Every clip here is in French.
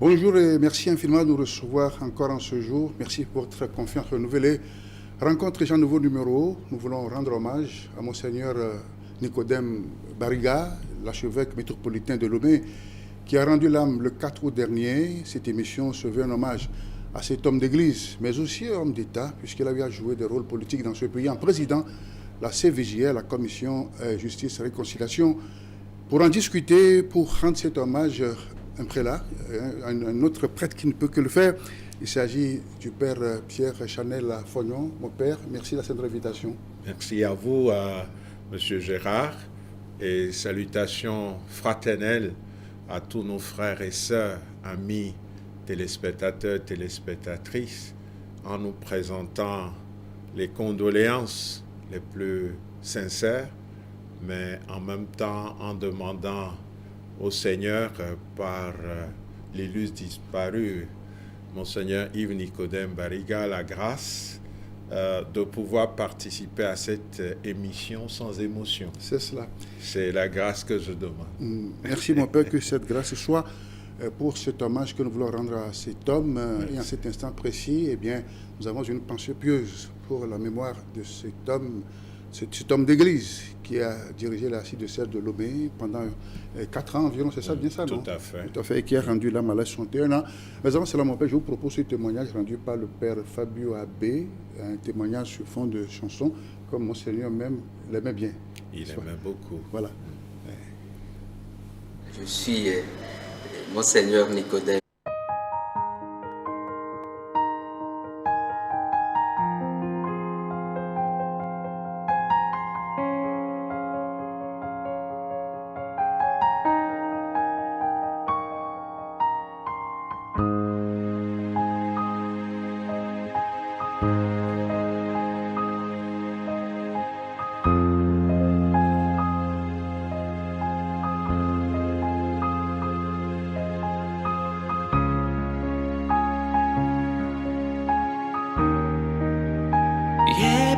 Bonjour et merci infiniment de nous recevoir encore en ce jour. Merci pour votre confiance renouvelée. Rencontre Jean Nouveau numéro. Nous voulons rendre hommage à Monseigneur Nicodème Bariga, l'archevêque métropolitain de Lomé, qui a rendu l'âme le 4 août dernier. Cette émission se veut un hommage à cet homme d'église, mais aussi homme d'État, puisqu'il avait à jouer des rôles politiques dans ce pays en président la CVJR, la Commission Justice et Réconciliation. Pour en discuter, pour rendre cet hommage, un prélat, un autre prêtre qui ne peut que le faire. Il s'agit du père Pierre Chanel Fognon. Mon père, merci de cette invitation. Merci à vous, Monsieur Gérard, et salutations fraternelles à tous nos frères et sœurs, amis, téléspectateurs, téléspectatrices, en nous présentant les condoléances les plus sincères, mais en même temps en demandant au Seigneur par l'illustre disparu, Monseigneur Yves Nicodème Bariga, la grâce de pouvoir participer à cette émission sans émotion. C'est cela. C'est la grâce que je demande. Merci mon Père, que cette grâce soit pour cet hommage que nous voulons rendre à cet homme. Et en cet instant précis, eh bien, nous avons une pensée pieuse pour la mémoire de cet homme d'église qui a dirigé la diocèse de Lomé pendant 4 ans environ, c'est ça, bien ça, non? Tout à fait. Tout à fait, et qui a rendu l'âme à l'âge 61 ans. Mais avant cela, mon père, je vous propose ce témoignage rendu par le père Fabio Abbé, un témoignage sur fond de chansons, comme Monseigneur même l'aimait bien. Il aimait beaucoup. Voilà. Je suis Monseigneur Nicodème.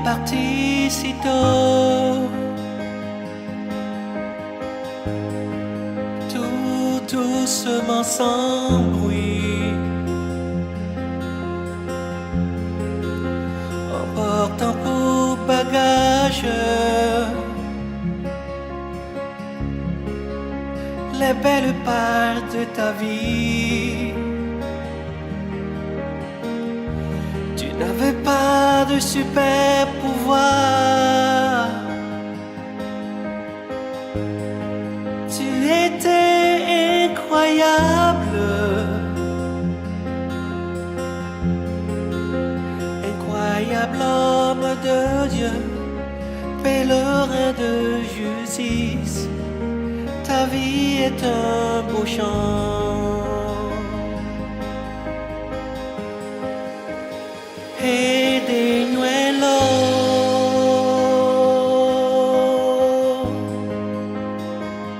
Parti si tôt, tout doucement sans bruit, emportant pour bagage les belles parts de ta vie. Tu n'avais pas de super pouvoir. Tu étais incroyable, incroyable homme de Dieu, pèlerin de justice. Ta vie est un beau chant. Hey, Denuelo,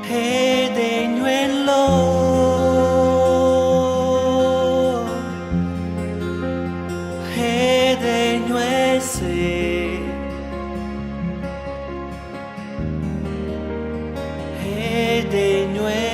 hey, Denuelo, hey, Denuese, hey, Denuelo.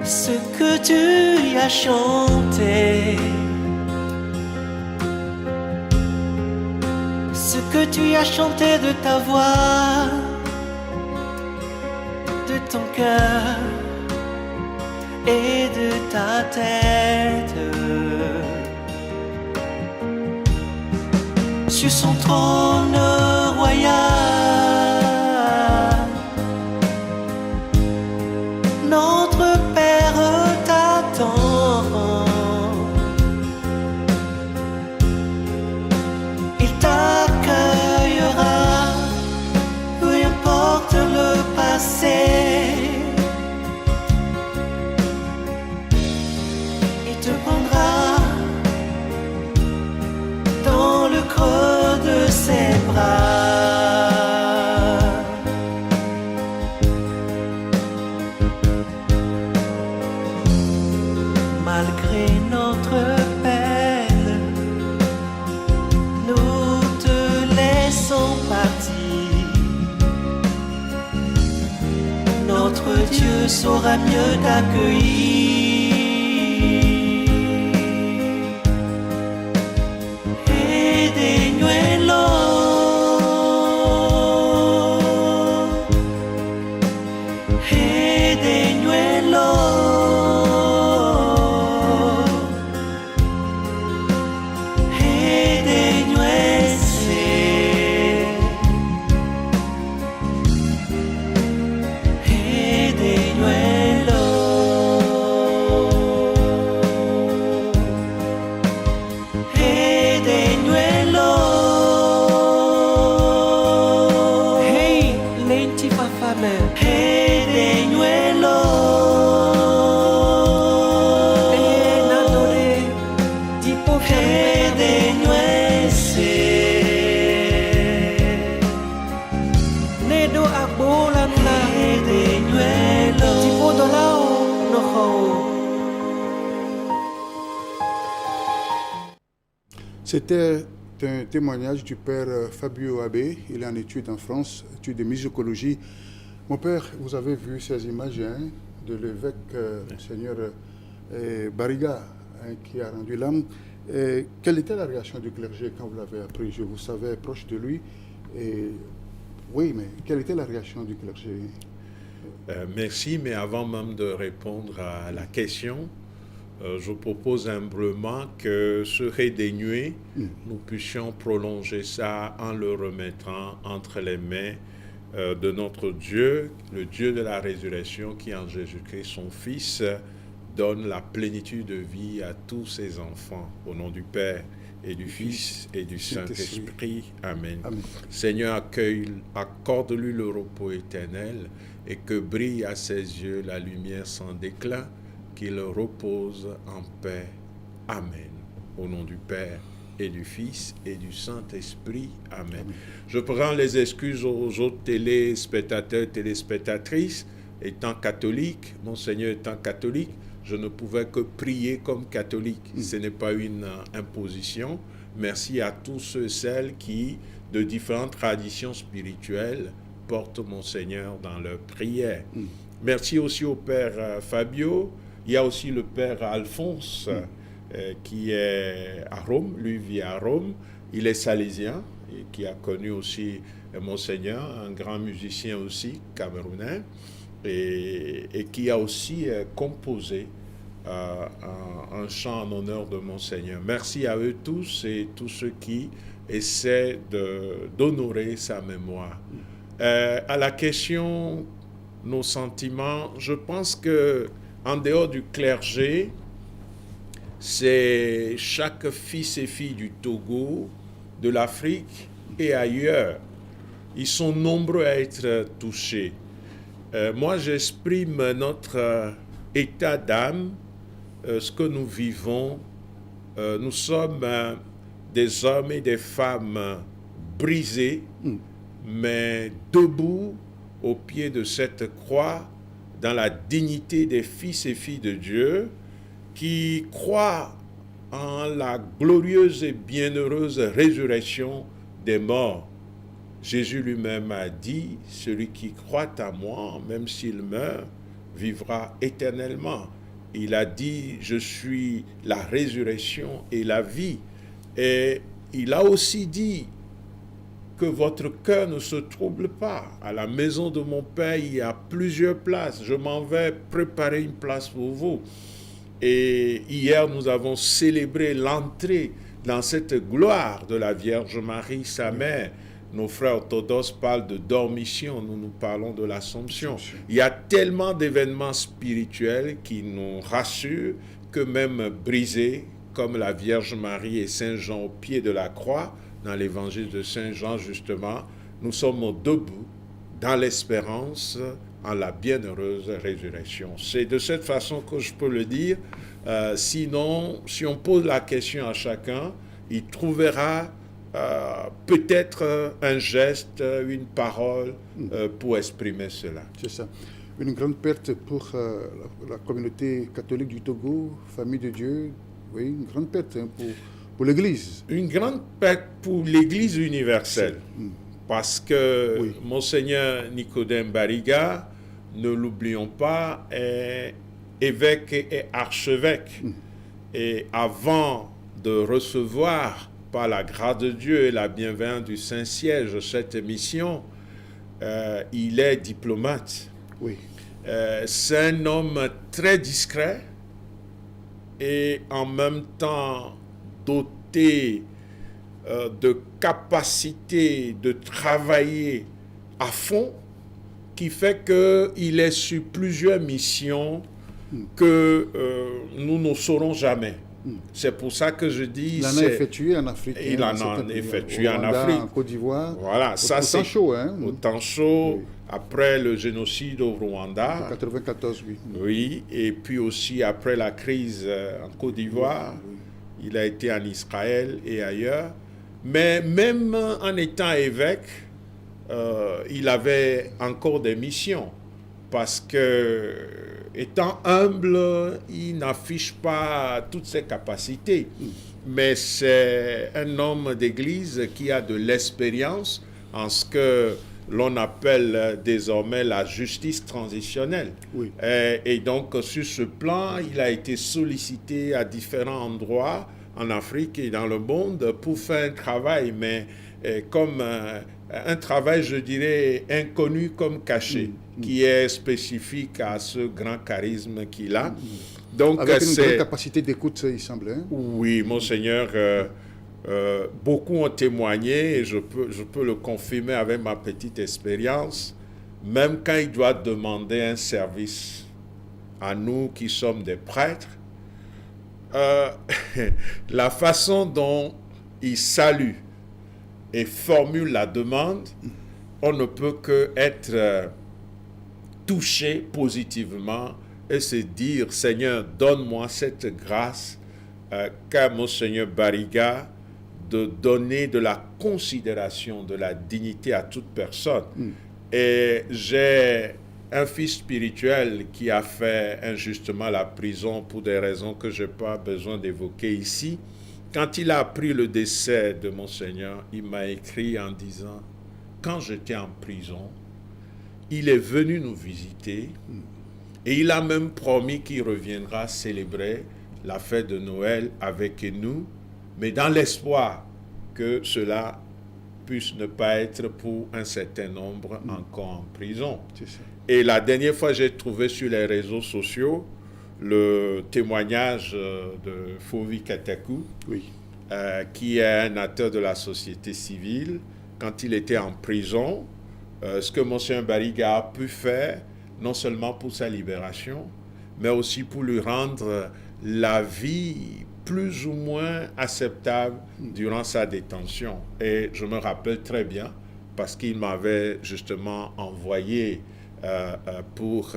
Ce que tu as chanté, ce que tu as chanté de ta voix, de ton cœur et de ta tête, sur son trône royal. Notre Père t'attend. malgré notre peine, nous te laissons partir. Notre Dieu saura mieux t'accueillir. C'était un témoignage du père Fabio Abbé. Il est en études en France, études de musicologie. Mon père, vous avez vu ces images de l'évêque Monseigneur Barriga qui a rendu l'âme. Quelle était la réaction du clergé quand vous l'avez appris? Je vous savais proche de lui. Oui, mais quelle était la réaction du clergé? Merci, mais avant même de répondre à la question, je propose humblement que serait dénué, nous puissions prolonger ça en le remettant entre les mains de notre Dieu, le Dieu de la résurrection qui en Jésus-Christ, son Fils, donne la plénitude de vie à tous ses enfants. Au nom du Père et du Fils et du Saint-Esprit. Amen. Amen. Seigneur, accorde-lui le repos éternel et que brille à ses yeux la lumière sans déclin, qu'il repose en paix. Amen. Au nom du Père et du Fils et du Saint-Esprit. Amen. Amen. Je prends les excuses aux autres téléspectateurs, téléspectatrices. Étant catholique, Monseigneur étant catholique, je ne pouvais que prier comme catholique. Ce n'est pas une imposition. Merci à tous ceux et celles qui, de différentes traditions spirituelles, portent Monseigneur dans leurs prières. Merci aussi au Père Fabio. Il y a aussi le Père Alphonse qui est à Rome. Lui vit à Rome. Il est salésien et qui a connu aussi Monseigneur, un grand musicien aussi, camerounais, et qui a aussi composé un chant en honneur de Monseigneur. Merci à eux tous et tous ceux qui essaient d'honorer sa mémoire. À la question, nos sentiments, je pense que en dehors du clergé, c'est chaque fils et fille du Togo, de l'Afrique et ailleurs. Ils sont nombreux à être touchés. Moi, j'exprime notre état d'âme, ce que nous vivons. Nous sommes des hommes et des femmes brisés, mais debout au pied de cette croix, dans la dignité des fils et filles de Dieu, qui croient en la glorieuse et bienheureuse résurrection des morts. Jésus lui-même a dit, celui qui croit à moi, même s'il meurt, vivra éternellement. Il a dit, je suis la résurrection et la vie. Et il a aussi dit que votre cœur ne se trouble pas. À la maison de mon Père, il y a plusieurs places. Je m'en vais préparer une place pour vous. Et hier, nous avons célébré l'entrée dans cette gloire de la Vierge Marie, sa mère. Nos frères orthodoxes parlent de dormition, nous parlons de l'Assomption. Il y a tellement d'événements spirituels qui nous rassurent que même brisés, comme la Vierge Marie et Saint Jean au pied de la croix, dans l'évangile de Saint Jean justement, nous sommes debout dans l'espérance en la bienheureuse résurrection. C'est de cette façon que je peux le dire. Sinon, si on pose la question à chacun, il trouvera peut-être un geste, une parole pour exprimer cela. C'est ça. Une grande perte pour la communauté catholique du Togo, famille de Dieu. Oui, une grande perte hein, pour l'Église. Une grande perte pour l'Église universelle. Parce que Oui. Monseigneur Nicodème Bariga, ne l'oublions pas, est évêque et archevêque. Et avant de recevoir, par la grâce de Dieu et la bienveillance du Saint-Siège, cette mission, il est diplomate. Oui. C'est un homme très discret et en même temps doté de capacité de travailler à fond, qui fait qu'il est sur plusieurs missions que nous ne saurons jamais. C'est pour ça que je dis... Il en a effectué en Afrique. Il en a effectué en Afrique. En Côte d'Ivoire. Voilà, ça c'est au temps chaud. Hein? Au temps chaud, Oui. après le génocide au Rwanda. En 94, oui. Oui, et puis aussi après la crise en Côte d'Ivoire. Il a été en Israël et ailleurs. Mais même en étant évêque, il avait encore des missions. Parce que, étant humble, il n'affiche pas toutes ses capacités. Mais c'est un homme d'église qui a de l'expérience en ce que l'on appelle désormais la justice transitionnelle. Oui. Et donc, sur ce plan, il a été sollicité à différents endroits en Afrique et dans le monde pour faire un travail, mais comme un travail, je dirais, inconnu comme caché, qui est spécifique à ce grand charisme qu'il a. Donc, avec une grande capacité d'écoute, il semble. Hein? Oui, Monseigneur, beaucoup ont témoigné, et je peux le confirmer avec ma petite expérience, même quand il doit demander un service à nous qui sommes des prêtres, la façon dont il salue et formule la demande, on ne peut qu'être touché positivement et se dire, Seigneur, donne-moi cette grâce qu'a Monseigneur Bariga de donner de la considération, de la dignité à toute personne. Et j'ai un fils spirituel qui a fait injustement la prison pour des raisons que je n'ai pas besoin d'évoquer ici. Quand il a appris le décès de Monseigneur, il m'a écrit en disant, quand j'étais en prison, il est venu nous visiter et il a même promis qu'il reviendra célébrer la fête de Noël avec nous, mais dans l'espoir que cela puisse ne pas être pour un certain nombre encore en prison. C'est ça. Et la dernière fois, j'ai trouvé sur les réseaux sociaux le témoignage de Fovi Katakou, Oui. qui est un acteur de la société civile. Quand il était en prison, ce que Monseigneur Bariga a pu faire, non seulement pour sa libération, mais aussi pour lui rendre la vie plus ou moins acceptable durant sa détention. Et je me rappelle très bien, parce qu'il m'avait justement envoyé pour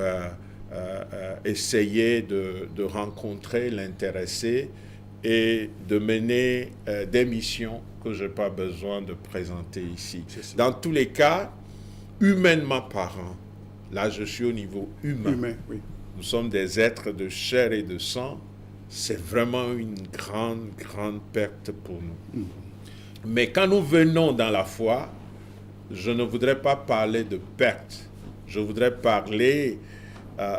essayer de rencontrer l'intéressé et de mener des missions que je n'ai pas besoin de présenter ici. Dans tous les cas, humainement parlant, là je suis au niveau humain. Oui. Nous sommes des êtres de chair et de sang. C'est vraiment une grande, grande perte pour nous. Mais quand nous venons dans la foi, je ne voudrais pas parler de perte. Je voudrais parler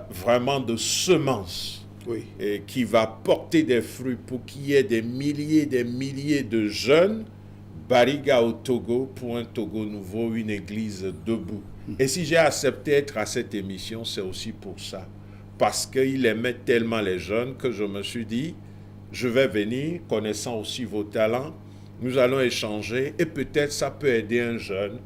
vraiment de semence et qui va porter des fruits pour qu'il y ait des milliers de jeunes Bariga au Togo, pour un Togo nouveau, une église debout. Et si j'ai accepté d'être à cette émission, c'est aussi pour ça. Parce qu'il aimait tellement les jeunes que je me suis dit, je vais venir, connaissant aussi vos talents, nous allons échanger et peut-être ça peut aider un jeune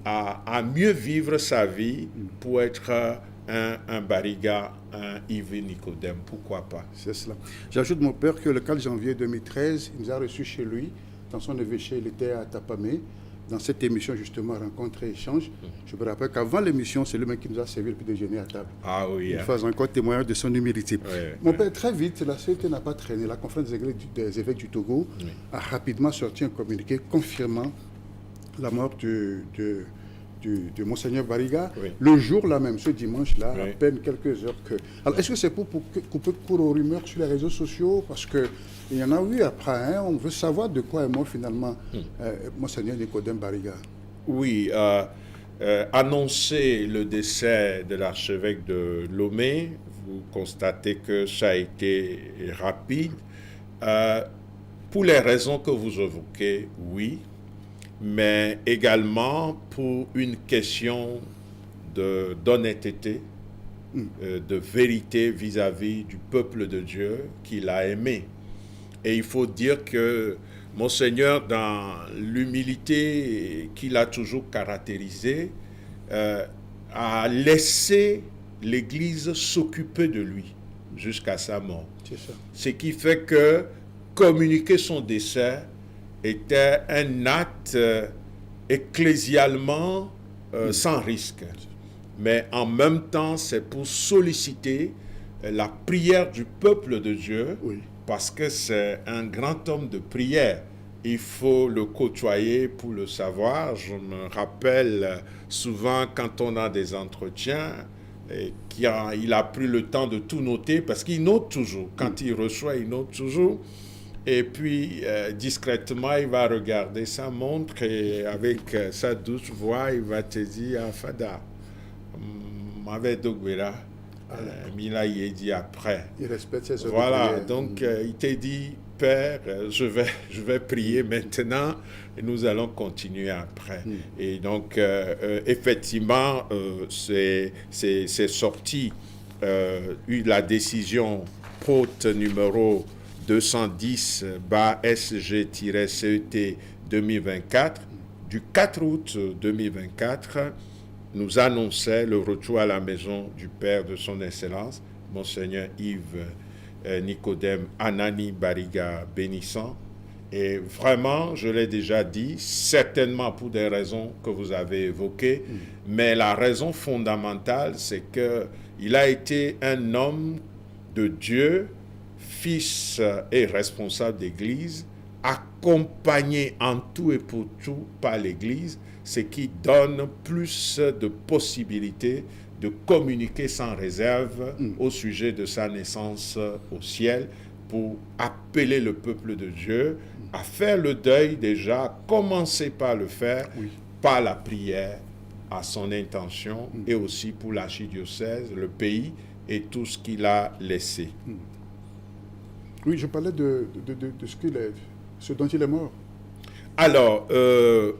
à mieux vivre sa vie pour être un Bariga, un Yves Nicodème, pourquoi pas. C'est cela. J'ajoute, mon père, que le 4 janvier 2013, il nous a reçus chez lui, dans son évêché, il était à Tapamé, dans cette émission justement Rencontre et Échange. Je me rappelle qu'avant l'émission, c'est lui-même qui nous a servi le petit déjeuner à table. Ah oui. Il faisait encore témoignage de son humilité. Mon père, très vite, la CET n'a pas traîné. La conférence des évêques du Togo a rapidement sorti un communiqué confirmant la mort de de Monseigneur Bariga, Oui. le jour-là même, ce dimanche-là, Oui. à peine quelques heures que... Alors, est-ce que c'est pour couper court aux rumeurs sur les réseaux sociaux? Parce qu'il y en a eu après, hein, on veut savoir de quoi est mort finalement Monseigneur Nicodème Bariga. Oui, annoncer le décès de l'archevêque de Lomé, vous constatez que ça a été rapide. Pour les raisons que vous évoquez, oui, mais également pour une question d'honnêteté, de vérité vis-à-vis du peuple de Dieu qu'il a aimé. Et il faut dire que Monseigneur, dans l'humilité qu'il a toujours caractérisée, a laissé l'Église s'occuper de lui jusqu'à sa mort. C'est ça. Ce qui fait que communiquer son décès était un acte ecclésialement sans risque. Mais en même temps, c'est pour solliciter la prière du peuple de Dieu, Oui. parce que c'est un grand homme de prière. Il faut le côtoyer pour le savoir. Je me rappelle souvent quand on a des entretiens, il a pris le temps de tout noter, parce qu'il note toujours. Quand il reçoit, il note toujours. Et puis, discrètement, il va regarder sa montre et avec sa douce voix, il va te dire, ah, Fada, m'avait dogbera, Mila y est dit après. Il respecte ses ordres. Voilà, donc il t'a dit, Père, je vais prier maintenant et nous allons continuer après. Et donc, effectivement, c'est sorti, la décision POT numéro 210-SG-CET 2024 du 4 août 2024 nous annonçait le retour à la maison du Père de son Excellence, Monseigneur Yves Nicodème Anani Bariga Bénissant. Et vraiment, je l'ai déjà dit, certainement pour des raisons que vous avez évoquées, mais la raison fondamentale, c'est qu'il a été un homme de Dieu, fils et responsable d'Église, accompagné en tout et pour tout par l'Église, ce qui donne plus de possibilités de communiquer sans réserve au sujet de sa naissance au ciel, pour appeler le peuple de Dieu à faire le deuil déjà, à commencer par le faire, par la prière, à son intention, et aussi pour l'archidiocèse, le pays et tout ce qu'il a laissé. Oui, je parlais de ce dont il est mort. Alors,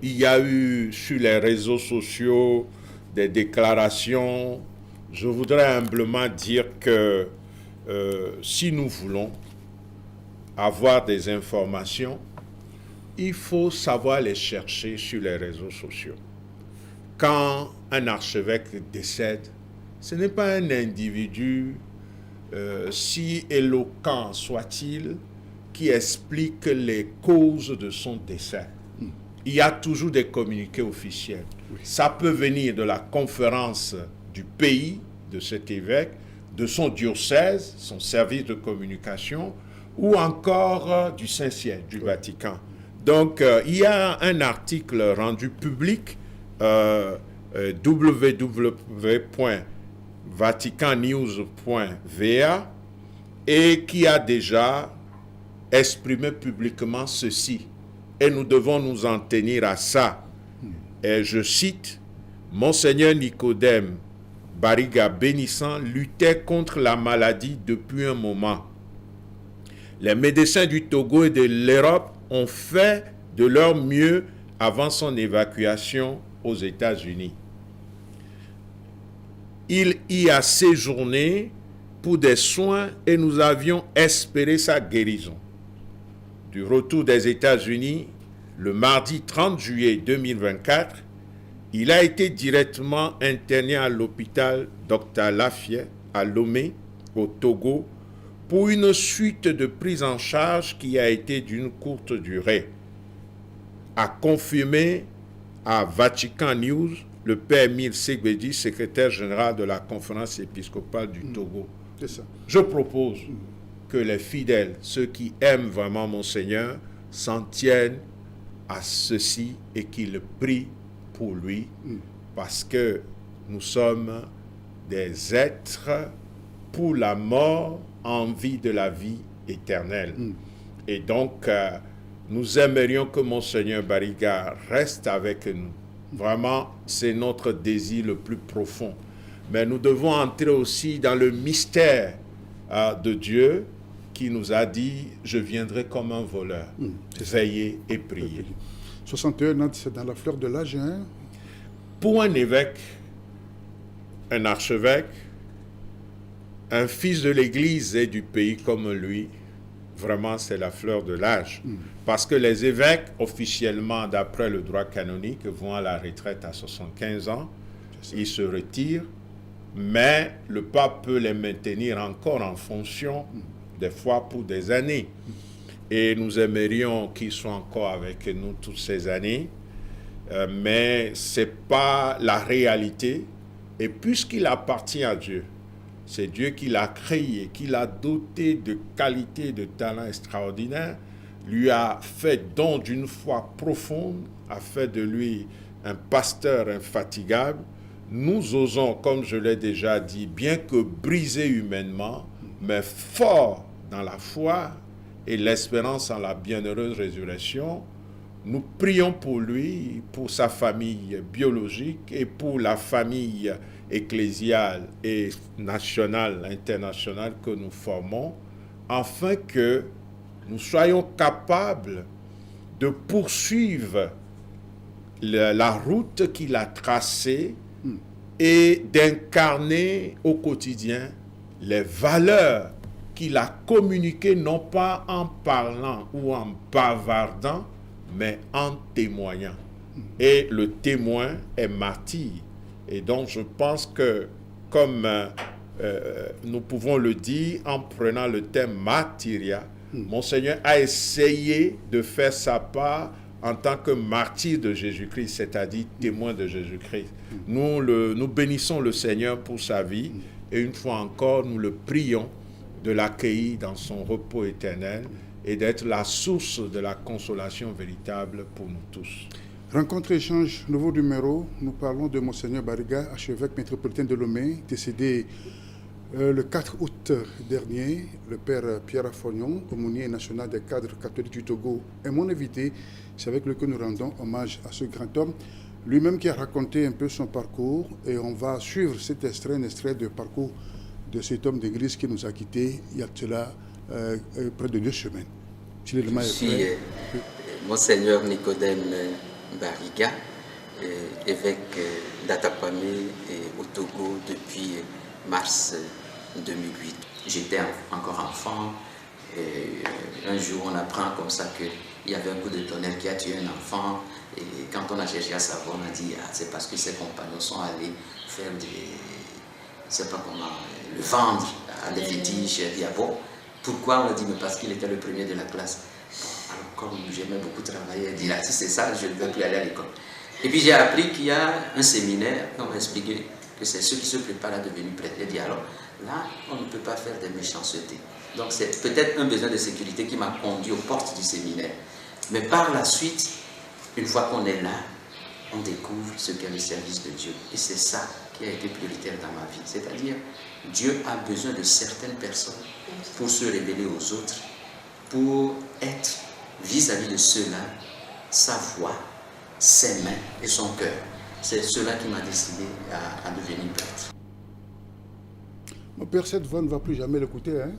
il y a eu sur les réseaux sociaux des déclarations. Je voudrais humblement dire que si nous voulons avoir des informations, il faut savoir les chercher sur les réseaux sociaux. Quand un archevêque décède, ce n'est pas un individu, si éloquent soit-il, qui explique les causes de son décès. Il y a toujours des communiqués officiels. Ça peut venir de la conférence du pays, de cet évêque, de son diocèse, son service de communication, ou encore du Saint-Siège, du Vatican. Donc, il y a un article rendu public, www.vaticannews.va, et qui a déjà exprimé publiquement ceci. Et nous devons nous en tenir à ça. Et je cite, « Monseigneur Nicodème Bariga Bénissant luttait contre la maladie depuis un moment. Les médecins du Togo et de l'Europe ont fait de leur mieux avant son évacuation aux États-Unis. Il y a séjourné pour des soins et nous avions espéré sa guérison. Du retour des États-Unis, le mardi 30 juillet 2024, il a été directement interné à l'hôpital Dr Lafayette à Lomé, au Togo, pour une suite de prise en charge qui a été d'une courte durée, a confirmé à Vatican News le père Emile Segbedi, secrétaire général de la conférence épiscopale du Togo. C'est ça. Je propose que les fidèles, ceux qui aiment vraiment Monseigneur, s'en tiennent à ceci et qu'ils prient pour lui, parce que nous sommes des êtres pour la mort, envie de la vie éternelle. Et donc, nous aimerions que Monseigneur Bariga reste avec nous. Vraiment, c'est notre désir le plus profond. Mais nous devons entrer aussi dans le mystère de Dieu qui nous a dit « Je viendrai comme un voleur, veiller et prier ». 61 ans, c'est dans la fleur de l'âge. Hein? Pour un évêque, un archevêque, un fils de l'Église et du pays comme lui, vraiment c'est la fleur de l'âge. Parce que les évêques, officiellement, d'après le droit canonique, vont à la retraite à 75 ans, ils se retirent, mais le pape peut les maintenir encore en fonction, des fois pour des années. Et nous aimerions qu'ils soient encore avec nous toutes ces années, mais ce n'est pas la réalité. Et puisqu'il appartient à Dieu, c'est Dieu qui l'a créé, qui l'a doté de qualités, de talents extraordinaires, lui a fait don d'une foi profonde, a fait de lui un pasteur infatigable. Nous osons, comme je l'ai déjà dit, bien que brisé humainement, mais fort dans la foi et l'espérance en la bienheureuse résurrection, nous prions pour lui, pour sa famille biologique et pour la famille ecclésiale et nationale, internationale que nous formons, afin que nous soyons capables de poursuivre la route qu'il a tracée et d'incarner au quotidien les valeurs qu'il a communiquées, non pas en parlant ou en bavardant, mais en témoignant. Et le témoin est martyr. Et donc je pense que, comme nous pouvons le dire en prenant le thème martyria, Monseigneur a essayé de faire sa part en tant que martyr de Jésus-Christ, c'est-à-dire témoin de Jésus-Christ. Nous bénissons le Seigneur pour sa vie et une fois encore, nous le prions de l'accueillir dans son repos éternel et d'être la source de la consolation véritable pour nous tous. Rencontre échange, nouveau numéro. Nous parlons de Monseigneur Bariga, archevêque métropolitain de Lomé, décédé le 4 août dernier. Le père Pierre Affognon, aumônier national des cadres catholiques du Togo, est mon invité. C'est avec lui que nous rendons hommage à ce grand homme, lui-même qui a raconté un peu son parcours. Et on va suivre cet extrait, un extrait de parcours de cet homme d'église qui nous a quittés il y a de cela près de 2 semaines. Je suis Monseigneur Nicodème Bariga, évêque d'Atapamé au Togo depuis mars 2008. J'étais encore enfant et un jour on apprend comme ça qu'il y avait un coup de tonnerre qui a tué un enfant et quand on a cherché à savoir on a dit c'est parce que ses compagnons sont allés faire je sais pas comment, le vendre à des fétiches. Il dit bon, pourquoi? On a dit mais parce qu'il était le premier de la classe. Alors comme j'aimais beaucoup travailler, il dit si c'est ça, je ne vais plus aller à l'école. Et puis j'ai appris qu'il y a un séminaire, on m'a expliqué que c'est ceux qui se préparent à devenir prêtres. Il dit alors, là, on ne peut pas faire des méchancetés. Donc c'est peut-être un besoin de sécurité qui m'a conduit aux portes du séminaire. Mais par la suite, une fois qu'on est là, on découvre ce qu'est le service de Dieu. Et c'est ça qui a été prioritaire dans ma vie. C'est-à-dire, Dieu a besoin de certaines personnes pour se révéler aux autres, pour être vis-à-vis de ceux-là, sa voix, ses mains et son cœur. C'est cela qui m'a décidé à devenir prêtre. Mon père, cette voix ne va plus jamais l'écouter. Hein?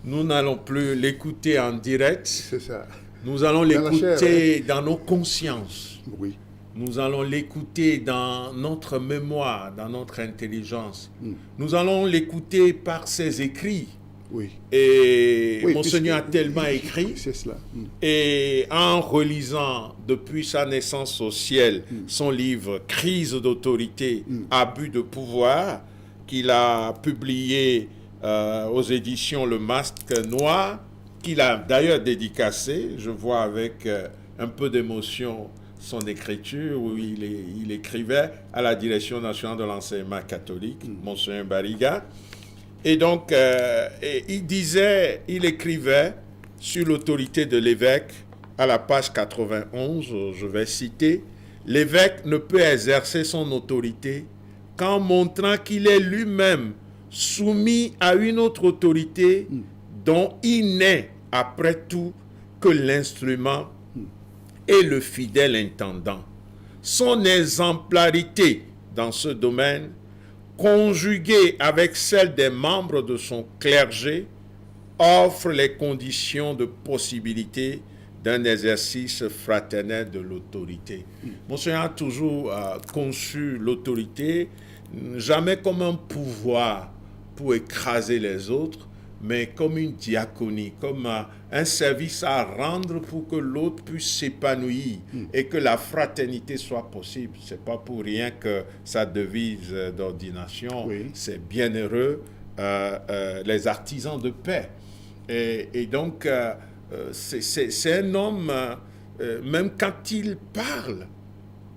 Nous n'allons plus l'écouter en direct. C'est ça. Nous allons l'écouter dans nos consciences. Oui. Nous allons l'écouter dans notre mémoire, dans notre intelligence. Nous allons l'écouter par ses écrits. Oui. Et oui, Monseigneur a tellement écrit. C'est cela. Et en relisant depuis sa naissance au ciel son livre « Crise d'autorité, abus de pouvoir » qu'il a publié aux éditions Le Masque Noir, qu'il a d'ailleurs dédicacé. Je vois avec un peu d'émotion son écriture où il écrivait à la Direction nationale de l'enseignement catholique, Monseigneur Bariga. Et donc, il écrivait sur l'autorité de l'évêque à la page 91, je vais citer, l'évêque ne peut exercer son autorité qu'en montrant qu'il est lui-même soumis à une autre autorité dont il n'est, après tout, que l'instrument et le fidèle intendant. Son exemplarité dans ce domaine, conjuguée avec celle des membres de son clergé, offre les conditions de possibilité d'un exercice fraternel de l'autorité. Monseigneur a toujours conçu l'autorité jamais comme un pouvoir pour écraser les autres, mais comme une diaconie, comme un service à rendre pour que l'autre puisse s'épanouir et que la fraternité soit possible. Ce n'est pas pour rien que sa devise d'ordination, c'est bienheureux les artisans de paix. Et donc, c'est un homme, même quand il parle,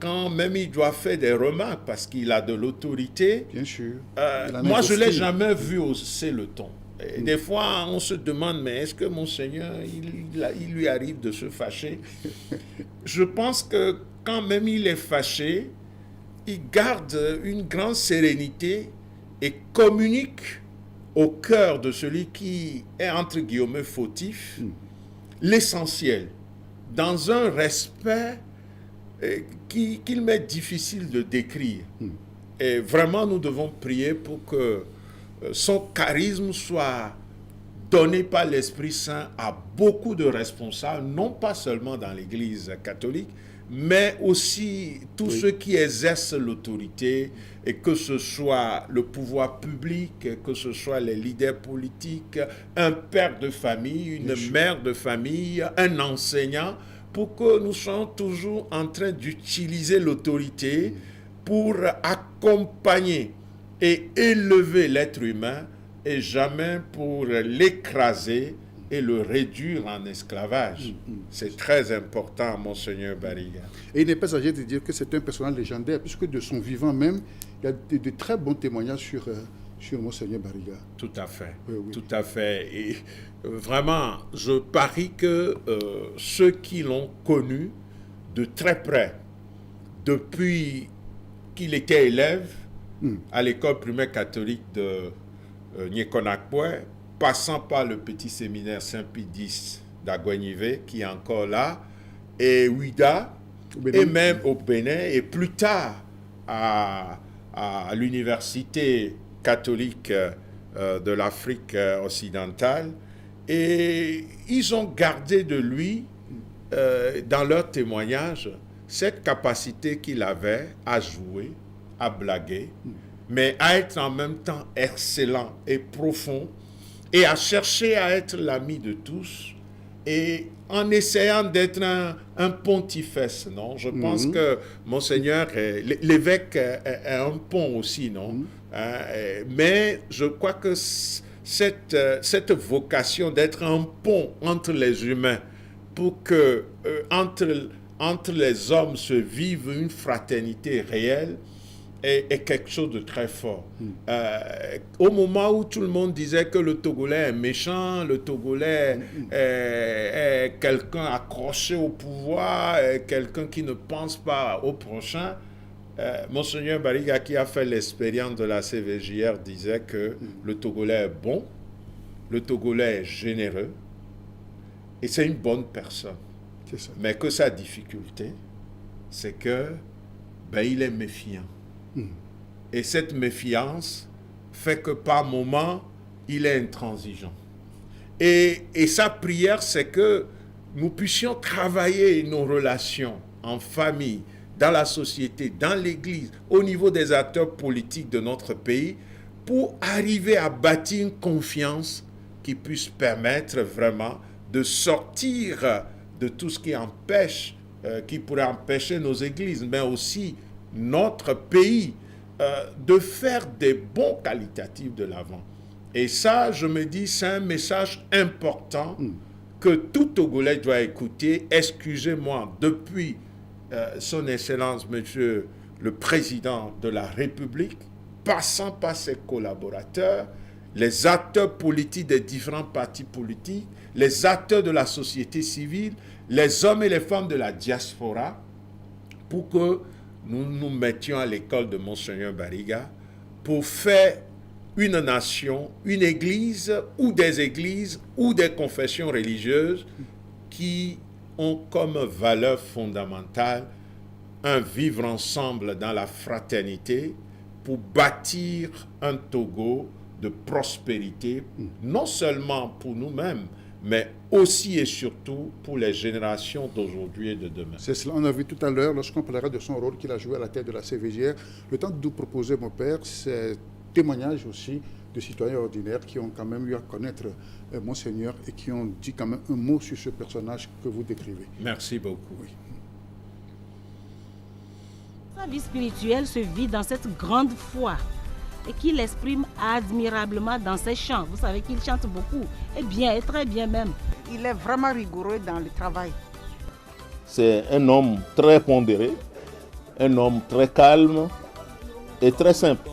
quand même il doit faire des remarques parce qu'il a de l'autorité. Bien sûr. Moi, je ne l'ai jamais vu hausser le ton. Et des fois, on se demande, mais est-ce que Monseigneur, il lui arrive de se fâcher? Je pense que quand même il est fâché, il garde une grande sérénité et communique au cœur de celui qui est, entre guillemets, fautif, l'essentiel, dans un respect qu'il m'est difficile de décrire. Et vraiment, nous devons prier pour que son charisme soit donné par l'Esprit Saint à beaucoup de responsables, non pas seulement dans l'Église catholique, mais aussi tous ceux qui exercent l'autorité, et que ce soit le pouvoir public, que ce soit les leaders politiques, un père de famille, une mère de famille, un enseignant, pour que nous soyons toujours en train d'utiliser l'autorité pour accompagner et élever l'être humain, et jamais pour l'écraser et le réduire en esclavage. C'est très important, Monseigneur Barriga. Et il n'est pas âgé de dire que c'est un personnage légendaire, puisque de son vivant même, il y a de très bons témoignages sur Monseigneur Barriga. Tout à fait, oui. Tout à fait. Et vraiment, je parie que ceux qui l'ont connu de très près, depuis qu'il était élève à l'école primaire catholique de Niekonakpwe, passant par le petit séminaire Saint-Pie X d'Aguanivé, qui est encore là, et Ouida, et même au Bénin, et plus tard à l'université catholique de l'Afrique occidentale. Et ils ont gardé de lui, dans leur témoignage, cette capacité qu'il avait à jouer, à blaguer, mais à être en même temps excellent et profond, et à chercher à être l'ami de tous, et en essayant d'être un pontifex, non? Je pense que Monseigneur, l'évêque est un pont aussi, non? Mais je crois que cette vocation d'être un pont entre les humains, pour que entre les hommes se vive une fraternité réelle, est quelque chose de très fort. Au moment où tout le monde disait que le Togolais est méchant, le Togolais est quelqu'un accroché au pouvoir, quelqu'un qui ne pense pas au prochain, Monseigneur Barriga, qui a fait l'expérience de la CVJR, disait que le Togolais est bon, le Togolais est généreux, et c'est une bonne personne. C'est ça. Mais que sa difficulté, c'est que il est méfiant. Et cette méfiance fait que par moments, il est intransigeant. Et sa prière, c'est que nous puissions travailler nos relations en famille, dans la société, dans l'Église, au niveau des acteurs politiques de notre pays, pour arriver à bâtir une confiance qui puisse permettre vraiment de sortir de tout ce qui empêche, qui pourrait empêcher nos églises, mais aussi notre pays, de faire des bons qualitatifs de l'avant. Et ça, je me dis, c'est un message important que tout Togolais doit écouter. Excusez-moi, depuis son Excellence, Monsieur le Président de la République, passant par ses collaborateurs, les acteurs politiques des différents partis politiques, les acteurs de la société civile, les hommes et les femmes de la diaspora, pour que nous nous mettions à l'école de Monseigneur Bariga pour faire une nation, une église ou des confessions religieuses qui ont comme valeur fondamentale un vivre ensemble dans la fraternité pour bâtir un Togo de prospérité, non seulement pour nous-mêmes, mais aussi et surtout pour les générations d'aujourd'hui et de demain. C'est cela, on a vu tout à l'heure, lorsqu'on parlera de son rôle qu'il a joué à la tête de la CVJR, le temps de nous proposer, mon père, c'est témoignage aussi de citoyens ordinaires qui ont quand même eu à connaître Monseigneur et qui ont dit quand même un mot sur ce personnage que vous décrivez. Merci beaucoup. Oui. Sa vie spirituelle se vit dans cette grande foi et qu'il exprime admirablement dans ses chants. Vous savez qu'il chante beaucoup, et bien, et très bien même. Il est vraiment rigoureux dans le travail. C'est un homme très pondéré, un homme très calme et très simple.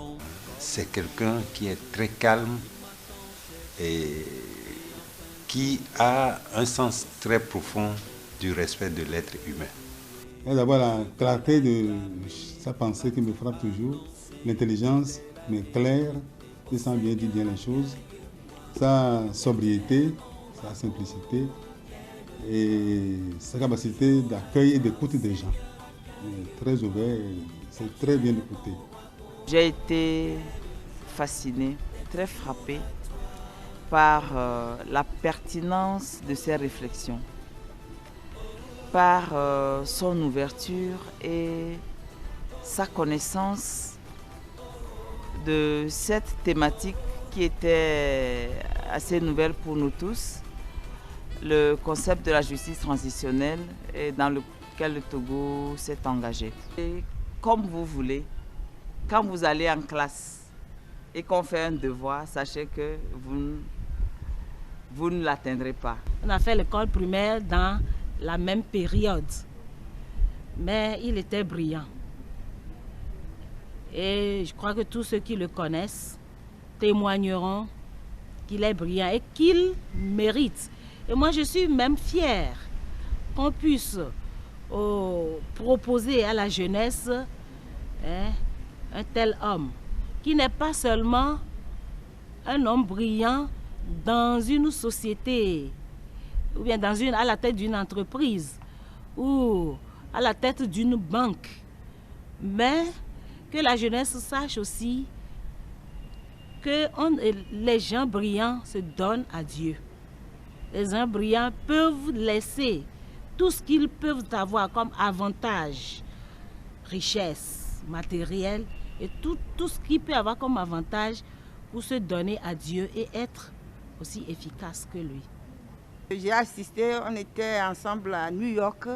C'est quelqu'un qui est très calme et qui a un sens très profond du respect de l'être humain. Il y a d'abord la clarté de sa pensée qui me frappe toujours, l'intelligence, mais claire, il sent bien dire bien les choses, sa sobriété, sa simplicité et sa capacité d'accueil et d'écoute des gens. Il est très ouvert, c'est très bien écouté. J'ai été fasciné, très frappé par la pertinence de ses réflexions, par son ouverture et sa connaissance de cette thématique qui était assez nouvelle pour nous tous, le concept de la justice transitionnelle et dans lequel le Togo s'est engagé. Et comme vous voulez, quand vous allez en classe et qu'on fait un devoir, sachez que vous ne l'atteindrez pas. On a fait l'école primaire dans la même période, mais il était brillant. Et je crois que tous ceux qui le connaissent témoigneront qu'il est brillant et qu'il mérite. Et moi, je suis même fière qu'on puisse proposer à la jeunesse un tel homme, qui n'est pas seulement un homme brillant dans une société, ou bien à la tête d'une entreprise, ou à la tête d'une banque, mais que la jeunesse sache aussi que les gens brillants se donnent à Dieu. Les gens brillants peuvent laisser tout ce qu'ils peuvent avoir comme avantage, richesse matérielle, et tout ce qu'ils peuvent avoir comme avantage pour se donner à Dieu et être aussi efficace que lui. J'ai assisté, on était ensemble à New York,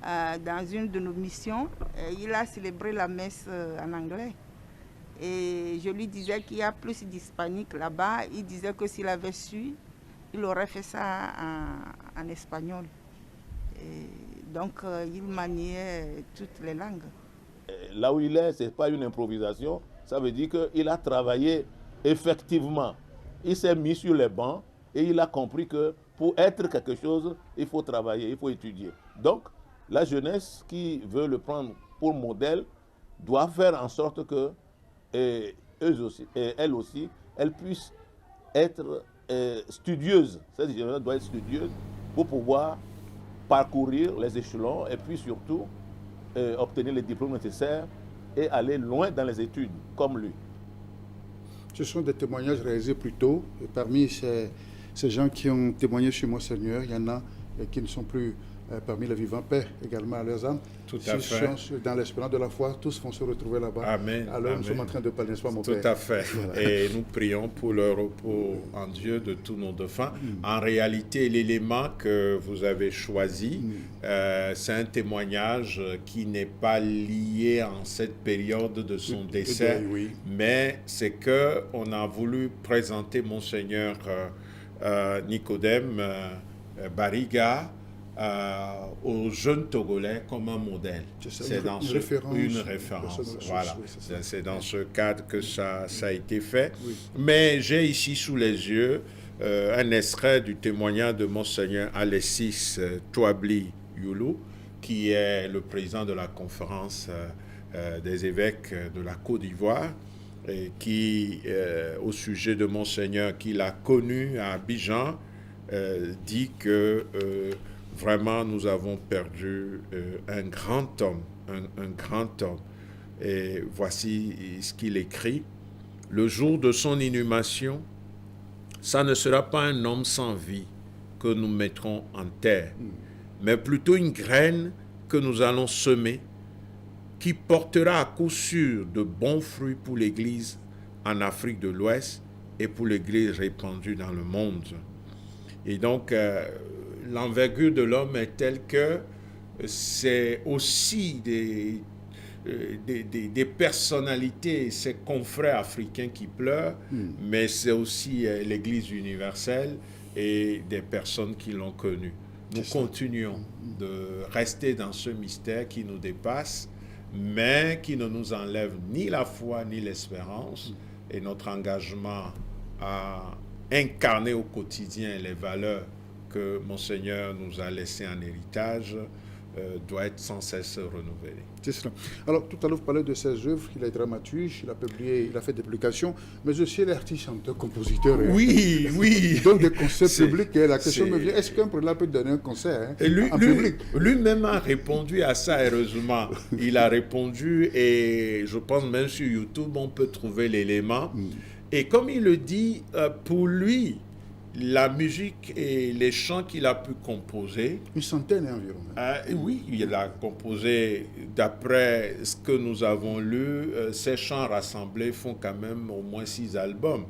dans une de nos missions. Il a célébré la messe en anglais. Et je lui disais qu'il y a plus d'hispaniques là-bas. Il disait que s'il avait su, il aurait fait ça en espagnol. Et donc, il maniait toutes les langues. Là où il est, ce n'est pas une improvisation. Ça veut dire qu'il a travaillé effectivement. Il s'est mis sur les bancs et il a compris que pour être quelque chose, il faut travailler, il faut étudier. Donc, la jeunesse qui veut le prendre pour modèle doit faire en sorte que elles aussi, elles puissent être studieuses. Cette jeunesse doit être studieuse pour pouvoir parcourir les échelons et puis surtout obtenir les diplômes nécessaires et aller loin dans les études, comme lui. Ce sont des témoignages réalisés plus tôt. Et parmi ces gens qui ont témoigné sur Monseigneur, il y en a qui ne sont plus parmi les vivants. Paix également à leurs âmes. Tout à fait. Dans l'espérance de la foi, tous vont se retrouver là-bas. Amen. Alors nous sommes en train de parler, n'est-ce pas, mon père? Tout à fait. Voilà. Et nous prions pour le repos en Dieu de tous nos défunts. En réalité, l'élément que vous avez choisi, c'est un témoignage qui n'est pas lié en cette période de son décès, oui. mais c'est qu'on a voulu présenter Monseigneur Nicodème Bariga aux jeunes Togolais comme un modèle. C'est dans une référence. Voilà. C'est dans ce cadre que ça a été fait. Oui. Mais j'ai ici sous les yeux un extrait du témoignage de Monseigneur Alexis Touabli Youlou, qui est le président de la conférence des évêques de la Côte d'Ivoire, et qui, au sujet de Monseigneur qu'il a connu à Abidjan, dit que vraiment nous avons perdu un grand homme, un grand homme. Et voici ce qu'il écrit. Le jour de son inhumation, ça ne sera pas un homme sans vie que nous mettrons en terre, mais plutôt une graine que nous allons semer, qui portera à coup sûr de bons fruits pour l'Église en Afrique de l'Ouest et pour l'Église répandue dans le monde. Et donc, l'envergure de l'homme est telle que c'est aussi des personnalités, ses confrères africains qui pleurent, mais c'est aussi l'Église universelle et des personnes qui l'ont connu. Nous continuons de rester dans ce mystère qui nous dépasse, mais qui ne nous enlève ni la foi ni l'espérance, et notre engagement à incarner au quotidien les valeurs que Monseigneur nous a laissées en héritage doit être sans cesse renouvelé. C'est cela. Alors, tout à l'heure, vous parlez de ses œuvres. Il est dramaturge, il a publié, il a fait des publications, mais aussi il est artiste, chanteur, compositeur. Oui, oui. Il donne des concerts publics. Et la question me vient, est-ce qu'un prélat peut donner un concert en public? Lui-même a répondu à ça, heureusement. Il a répondu, et je pense même sur YouTube, on peut trouver l'élément. Et comme il le dit, pour lui, la musique et les chants qu'il a pu composer... Une centaine environ. Oui, il a composé, d'après ce que nous avons lu, ces chants rassemblés font quand même au moins 6 albums,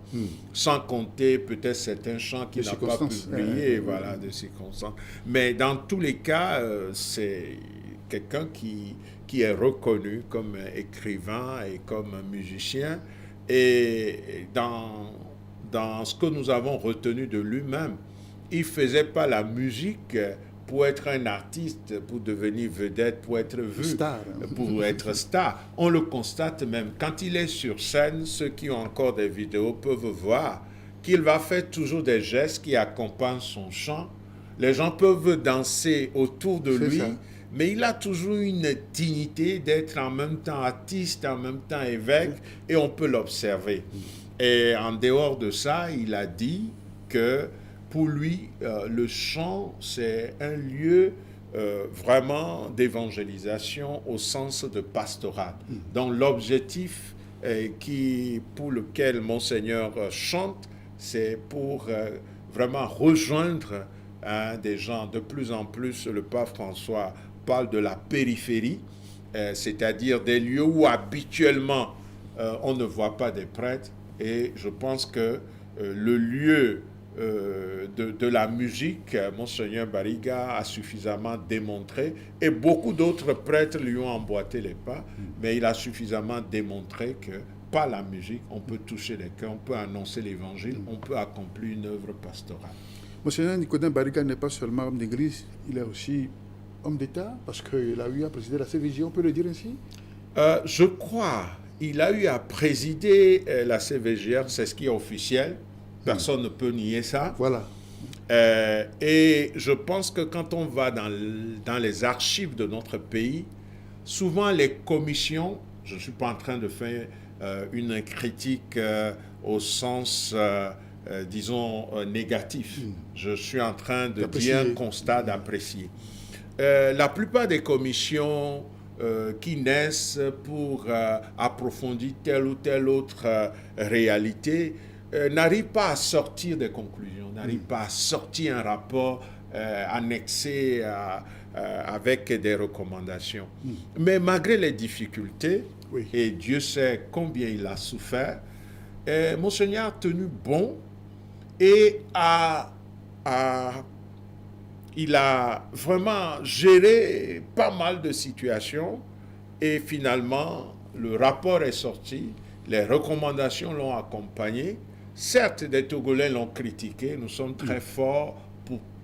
sans compter peut-être certains chants qu'il n'a pas publiés, voilà, de circonstances. Mais dans tous les cas, c'est quelqu'un qui est reconnu comme écrivain et comme musicien. Et dans ce que nous avons retenu de lui-même, il ne faisait pas la musique pour être un artiste, pour devenir vedette, pour être vu, star. Pour être star. On le constate même. Quand il est sur scène, ceux qui ont encore des vidéos peuvent voir qu'il va faire toujours des gestes qui accompagnent son chant. Les gens peuvent danser autour de lui, mais il a toujours une dignité d'être en même temps artiste, en même temps évêque, et on peut l'observer. Et en dehors de ça, il a dit que pour lui, le chant, c'est un lieu vraiment d'évangélisation au sens de pastoral. Donc l'objectif pour lequel Monseigneur chante, c'est pour vraiment rejoindre des gens. De plus en plus, le pape François parle de la périphérie, c'est-à-dire des lieux où habituellement on ne voit pas des prêtres. Et je pense que le lieu de la musique, Monseigneur Bariga a suffisamment démontré, et beaucoup d'autres prêtres lui ont emboîté les pas, mais il a suffisamment démontré que par la musique, on peut toucher les cœurs, on peut annoncer l'évangile, on peut accomplir une œuvre pastorale. Monseigneur Nicodème Bariga n'est pas seulement homme d'église, il est aussi homme d'État, parce qu'il a eu à présider la CVJ, on peut le dire ainsi? Je crois. Il a eu à présider la CVGR, c'est ce qui est officiel. Personne ne peut nier ça. Voilà. Et je pense que quand on va dans les archives de notre pays, souvent les commissions, je ne suis pas en train de faire une critique au sens, disons, négatif. Je suis en train de dire un constat, d'apprécier. La plupart des commissions qui naissent pour approfondir telle ou telle autre réalité n'arrivent pas à sortir des conclusions, n'arrivent pas à sortir un rapport annexé avec des recommandations. Mais malgré les difficultés, et Dieu sait combien il a souffert, Monseigneur a tenu bon et il a vraiment géré pas mal de situations, et finalement, le rapport est sorti, les recommandations l'ont accompagné. Certes, des Togolais l'ont critiqué, nous sommes très forts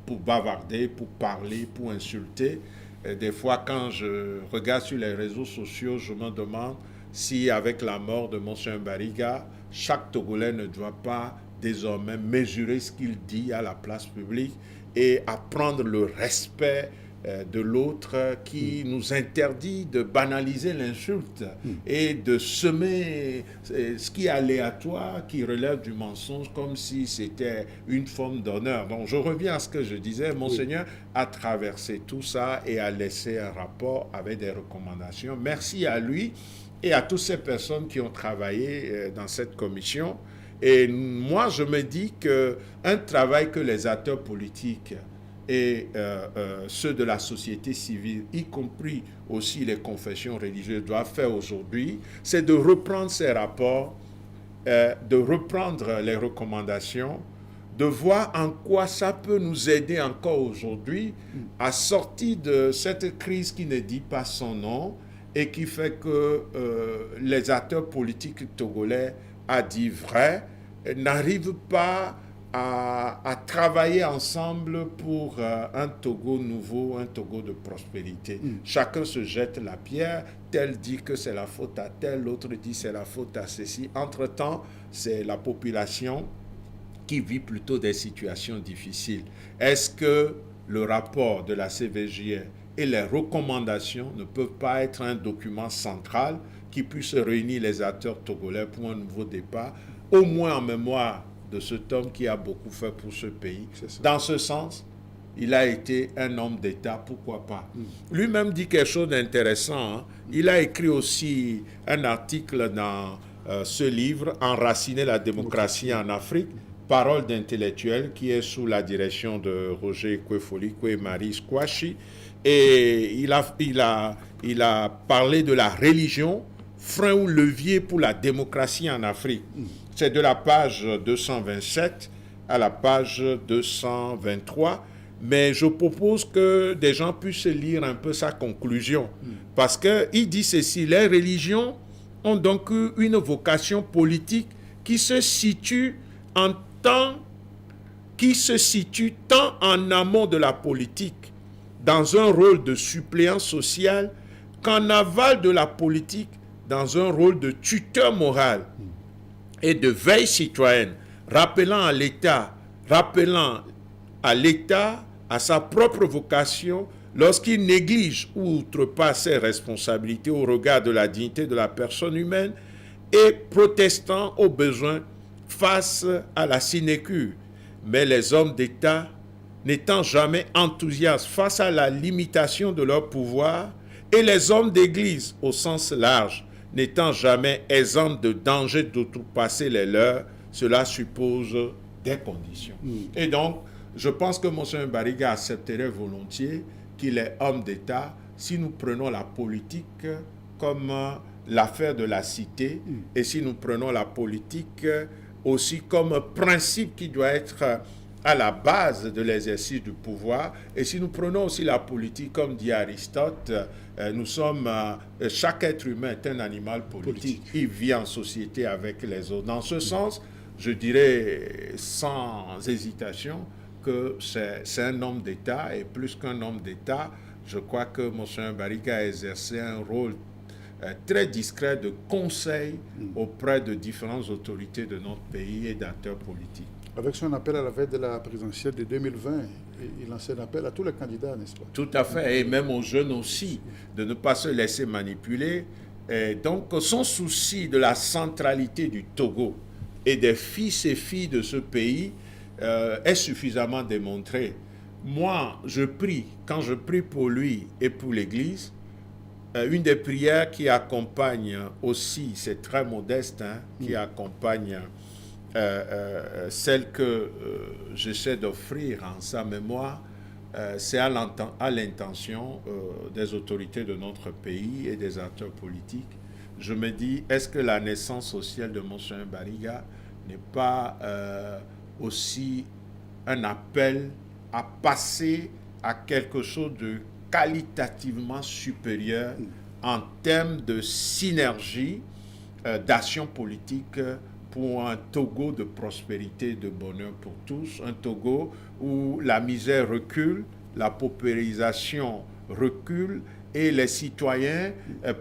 pour bavarder, pour parler, pour insulter. Et des fois, quand je regarde sur les réseaux sociaux, je me demande si, avec la mort de Monseigneur Bariga, chaque Togolais ne doit pas désormais mesurer ce qu'il dit à la place publique et apprendre le respect de l'autre qui nous interdit de banaliser l'insulte et de semer ce qui est aléatoire, qui relève du mensonge comme si c'était une forme d'honneur. Donc je reviens à ce que je disais, Monseigneur a traversé tout ça et a laissé un rapport avec des recommandations. Merci à lui et à toutes ces personnes qui ont travaillé dans cette commission. Et moi, je me dis qu'un travail que les acteurs politiques et ceux de la société civile, y compris aussi les confessions religieuses, doivent faire aujourd'hui, c'est de reprendre ces rapports, de reprendre les recommandations, de voir en quoi ça peut nous aider encore aujourd'hui à sortir de cette crise qui ne dit pas son nom et qui fait que les acteurs politiques togolais, à dire vrai, n'arrivent pas à travailler ensemble pour un Togo nouveau, un Togo de prospérité. Chacun se jette la pierre, tel dit que c'est la faute à tel, l'autre dit c'est la faute à ceci. Entre-temps, c'est la population qui vit plutôt des situations difficiles. Est-ce que le rapport de la CVJR et les recommandations ne peuvent pas être un document central qui puisse réunir les acteurs togolais pour un nouveau départ, au moins en mémoire de cet homme qui a beaucoup fait pour ce pays. Dans ce sens, il a été un homme d'État, pourquoi pas. Lui-même dit quelque chose d'intéressant. Il a écrit aussi un article dans ce livre, Enraciner la démocratie en Afrique, Parole d'intellectuel, qui est sous la direction de Roger Kwefoliko et Marie Squashi. Et il a parlé de la religion, frein ou levier pour la démocratie en Afrique. C'est de la page 227 à la page 223. Mais je propose que des gens puissent lire un peu sa conclusion. Parce qu'il dit ceci, les religions ont donc une vocation politique qui se situe tant en amont de la politique, dans un rôle de suppléant social, qu'en aval de la politique, dans un rôle de tuteur moral et de veille citoyenne, rappelant à l'État à sa propre vocation lorsqu'il néglige ou outrepasse ses responsabilités au regard de la dignité de la personne humaine et protestant aux besoins face à la sinécure. Mais les hommes d'État, n'étant jamais enthousiastes face à la limitation de leur pouvoir, et les hommes d'Église au sens large, n'étant jamais exempts de danger d'outrepasser les leurs, cela suppose des conditions. Et donc, je pense que Monseigneur Bariga accepterait volontiers qu'il est homme d'État si nous prenons la politique comme l'affaire de la cité et si nous prenons la politique aussi comme principe qui doit être à la base de l'exercice du pouvoir. Et si nous prenons aussi la politique, comme dit Aristote, nous sommes, chaque être humain est un animal politique. Il vit en société avec les autres. Dans ce sens, je dirais sans hésitation que c'est un homme d'État, et plus qu'un homme d'État, je crois que Monseigneur Bariga a exercé un rôle très discret de conseil auprès de différentes autorités de notre pays et d'acteurs politiques. Avec son appel à la veille de la présidentielle de 2020, il lance un appel à tous les candidats, n'est-ce pas? Tout à fait, et même aux jeunes aussi, de ne pas se laisser manipuler. Et donc, son souci de la centralité du Togo et des fils et filles de ce pays est suffisamment démontré. Moi, je prie, quand je prie pour lui et pour l'Église, une des prières qui accompagne aussi, c'est très modeste, qui accompagne celle que j'essaie d'offrir en sa mémoire, c'est à l'intention des autorités de notre pays et des acteurs politiques. Je me dis, est-ce que la naissance sociale de Monseigneur Bariga n'est pas aussi un appel à passer à quelque chose de qualitativement supérieur en termes de synergie, d'action politique pour un Togo de prospérité et de bonheur pour tous, un Togo où la misère recule, la paupérisation recule et les citoyens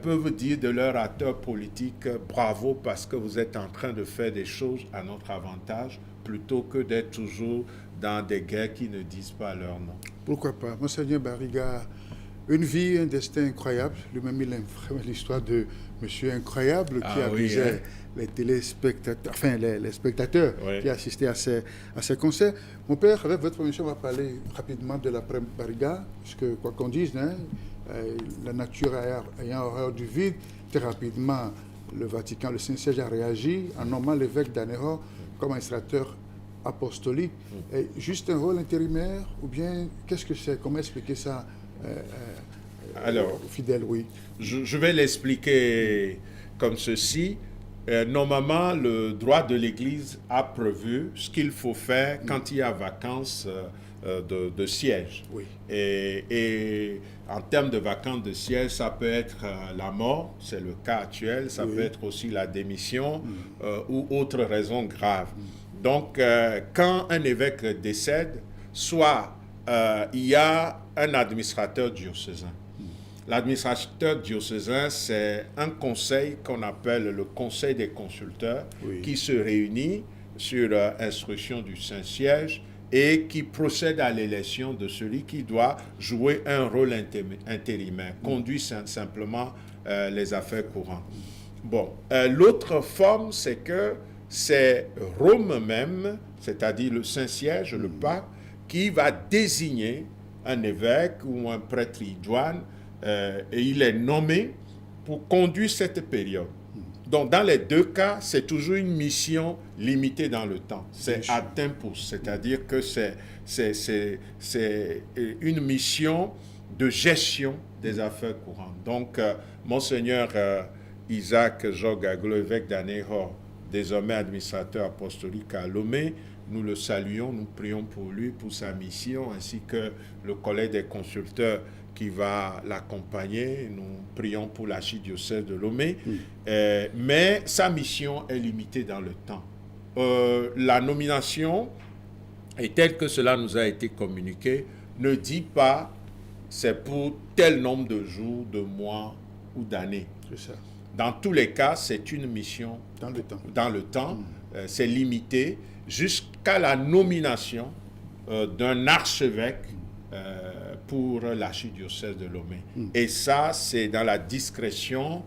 peuvent dire de leurs acteurs politiques bravo parce que vous êtes en train de faire des choses à notre avantage plutôt que d'être toujours dans des guerres qui ne disent pas leur nom. Pourquoi pas? Monseigneur Barriga, une vie, un destin incroyable. Lui-même, il aime vraiment l'histoire de Monsieur Incroyable qui amusait les téléspectateurs, enfin les spectateurs qui assistaient à ces concerts. Mon père, avec votre permission, va parler rapidement de l'après Barriga, puisque quoi qu'on dise, la nature ayant horreur du vide, très rapidement, le Vatican, le Saint-Siège a réagi en nommant l'évêque d'Anéron comme administrateur apostolique. Et juste un rôle intérimaire, ou bien qu'est-ce que c'est? Comment expliquer ça alors, fidèle, oui. Je vais l'expliquer comme ceci. Normalement, le droit de l'Église a prévu ce qu'il faut faire quand il y a vacances de siège. Oui. Et en termes de vacances de siège, ça peut être la mort, c'est le cas actuel, ça peut être aussi la démission ou autre raison grave. Donc, quand un évêque décède, soit il y a un administrateur diocésain. L'administrateur diocésain, c'est un conseil qu'on appelle le conseil des consulteurs qui se réunit sur instruction du Saint-Siège et qui procède à l'élection de celui qui doit jouer un rôle intérimaire, conduit simplement les affaires courantes. Bon, l'autre forme, c'est que c'est Rome même, c'est-à-dire le Saint-Siège, le pape, qui va désigner un évêque ou un prêtre idoine et il est nommé pour conduire cette période. Donc, dans les deux cas, c'est toujours une mission limitée dans le temps. C'est à tempus, c'est-à-dire que c'est une mission de gestion des affaires courantes. Donc, Monseigneur Isaac Jogaglo, évêque d'Anéron, désormais administrateur apostolique à Lomé, nous le saluons, nous prions pour lui, pour sa mission, ainsi que le collège des consulteurs qui va l'accompagner. Nous prions pour l'archidiocèse de Lomé. Mais sa mission est limitée dans le temps. La nomination, et telle que cela nous a été communiqué, ne dit pas c'est pour tel nombre de jours, de mois ou d'années. C'est ça. Dans tous les cas, c'est une mission dans le temps. C'est limité jusqu'à la nomination d'un archevêque pour l'archidiocèse de Lomé. Et ça, c'est dans la discrétion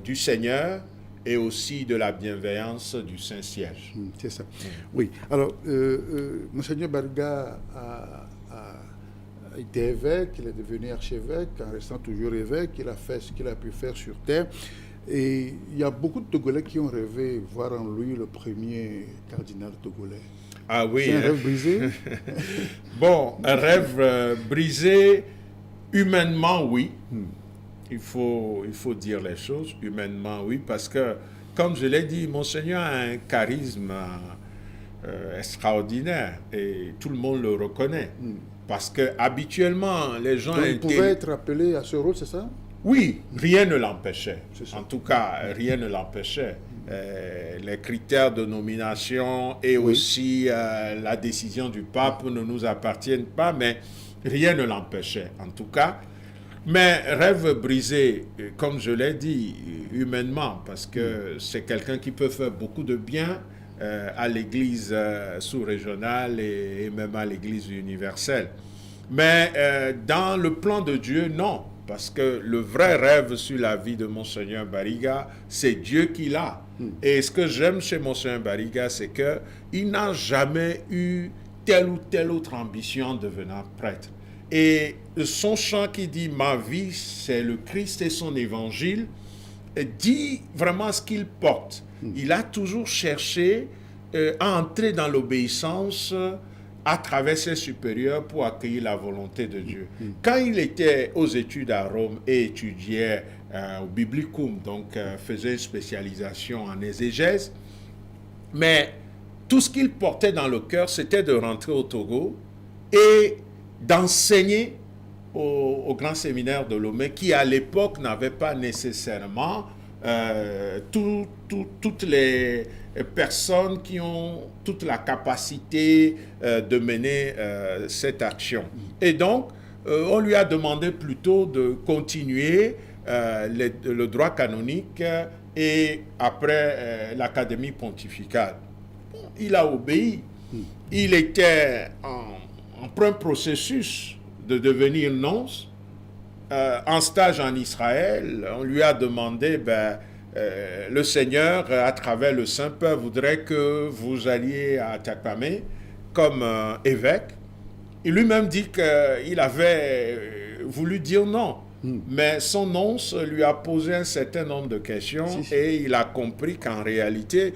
du Seigneur et aussi de la bienveillance du Saint-Siège. C'est ça. Oui. Alors, Monseigneur Barriga a été évêque, il est devenu archevêque, en restant toujours évêque, il a fait ce qu'il a pu faire sur terre. Et il y a beaucoup de Togolais qui ont rêvé voir en lui le premier cardinal togolais. Ah oui. C'est un rêve brisé? Bon, un rêve brisé, humainement, oui. Il faut dire les choses, humainement, oui, parce que, comme je l'ai dit, Monseigneur a un charisme extraordinaire et tout le monde le reconnaît. Parce que habituellement, les gens... Donc, il pouvait être appelé à ce rôle, c'est ça? Oui, rien ne l'empêchait. En tout cas, rien ne l'empêchait. Les critères de nomination et aussi la décision du pape ne nous appartiennent pas, mais rien ne l'empêchait, en tout cas. Mais rêve brisé, comme je l'ai dit, humainement, parce que c'est quelqu'un qui peut faire beaucoup de bien à l'Église sous-régionale et même à l'Église universelle. Mais dans le plan de Dieu, non. Parce que le vrai rêve sur la vie de Monseigneur Barriga, c'est Dieu qui l'a. Et ce que j'aime chez Monseigneur Barriga, c'est qu'il n'a jamais eu telle ou telle autre ambition en devenant prêtre. Et son chant qui dit « Ma vie, c'est le Christ et son évangile », dit vraiment ce qu'il porte. Il a toujours cherché à entrer dans l'obéissance à travers ses supérieurs pour accueillir la volonté de Dieu. Quand il était aux études à Rome et étudiait au Biblicum, donc faisait une spécialisation en exégèse, mais tout ce qu'il portait dans le cœur, c'était de rentrer au Togo et d'enseigner au grand séminaire de Lomé, qui à l'époque n'avait pas nécessairement toutes les personnes qui ont toute la capacité de mener cette action. Et donc, on lui a demandé plutôt de continuer le droit canonique et après l'académie pontificale. Bon, il a obéi. Il était en plein processus de devenir nonce, en stage en Israël. On lui a demandé, le Seigneur, à travers le Saint-Père, voudrait que vous alliez à Atapamé comme évêque. Il lui-même dit qu'il avait voulu dire non. Mais son nonce lui a posé un certain nombre de questions et il a compris qu'en réalité,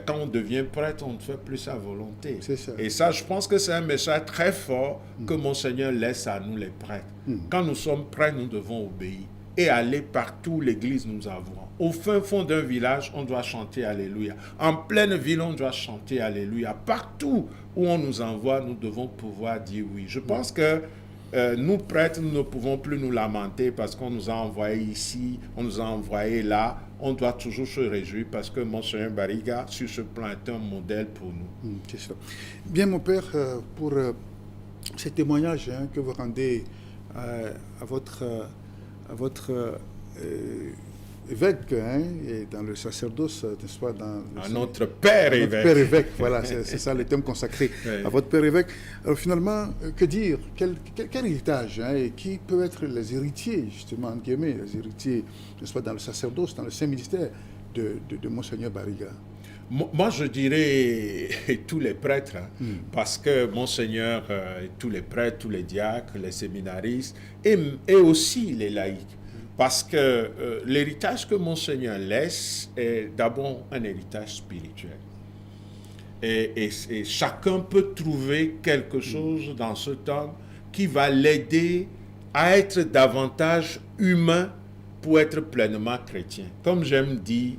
quand on devient prêtre, on ne fait plus sa volonté. Ça. Et ça, je pense que c'est un message très fort que Monseigneur laisse à nous les prêtres. Quand nous sommes prêtres, nous devons obéir et aller partout où l'Église nous envoie. Au fin fond d'un village, on doit chanter Alléluia. En pleine ville, on doit chanter Alléluia. Partout où on nous envoie, nous devons pouvoir dire oui. Je pense que nous prêtres, nous ne pouvons plus nous lamenter parce qu'on nous a envoyés ici, on nous a envoyés là. On doit toujours se réjouir parce que Monseigneur Bariga, sur ce plan, est un modèle pour nous. C'est ça. Bien, mon père, pour ces témoignages que vous rendez à votre évêque, et dans le sacerdoce, n'est-ce pas, à notre père évêque. Notre père évêque, voilà, c'est ça le thème consacré à votre père évêque. Alors finalement, que dire, quel héritage, et qui peuvent être les héritiers, justement, entre guillemets, les héritiers, n'est-ce pas, dans le sacerdoce, dans le Saint-Ministère de Monseigneur Bariga? Moi, je dirais tous les prêtres, parce que Monseigneur, tous les prêtres, tous les diacres, les séminaristes, et aussi les laïcs. Parce que l'héritage que Monseigneur laisse est d'abord un héritage spirituel. Et chacun peut trouver quelque chose dans ce temps qui va l'aider à être davantage humain pour être pleinement chrétien. Comme j'aime dire,